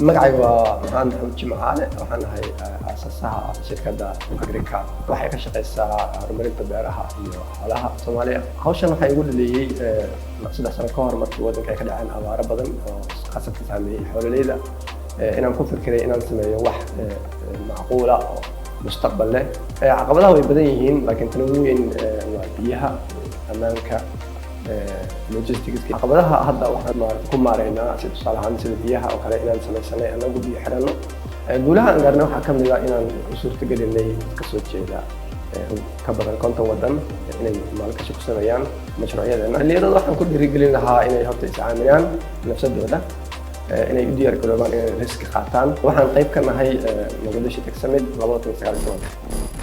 magacayga waa maxamed maxamuud jimcaale waxaan ahay aasasaha shirkadda Agrika waxay ka shaqeysaa horumarinta beeraha iyo xoolaha Soomaaliya. Hawshan waxay igu dhaleeyay 3 sano ka hor markii waddanka ay ka dhaceen abaaro badan oo khasabka saameeyay xoolalayda inaan ku fikiray inaan sameeyo wax macquul ah oo mustaqbal leh. Caqabadaha way badan yihiin laakiin tan ugu weyn waa biyaha, ammaanka, logistics. Caqabadaha hadda waxaan ku maareynaa si tusaale ahaan sida biyaha oo kale inaan samaysanay anagu biyo xirano. Guulaha aan gaarnay waxaa ka mid ah inaan u suurtagelinay ka soo jeeda ka badan 50 waddan inay maalgashi ku sameeyaan mashruucyadeena. Dhalinyarada waxaan ku dhiirigelin lahaa inay horta iscaamiyaan nafsadooda, inay u diyaar garoobaan inay risk qaataan. Waxaan qayb ka nahay Mogadishu Tech Summit 2019.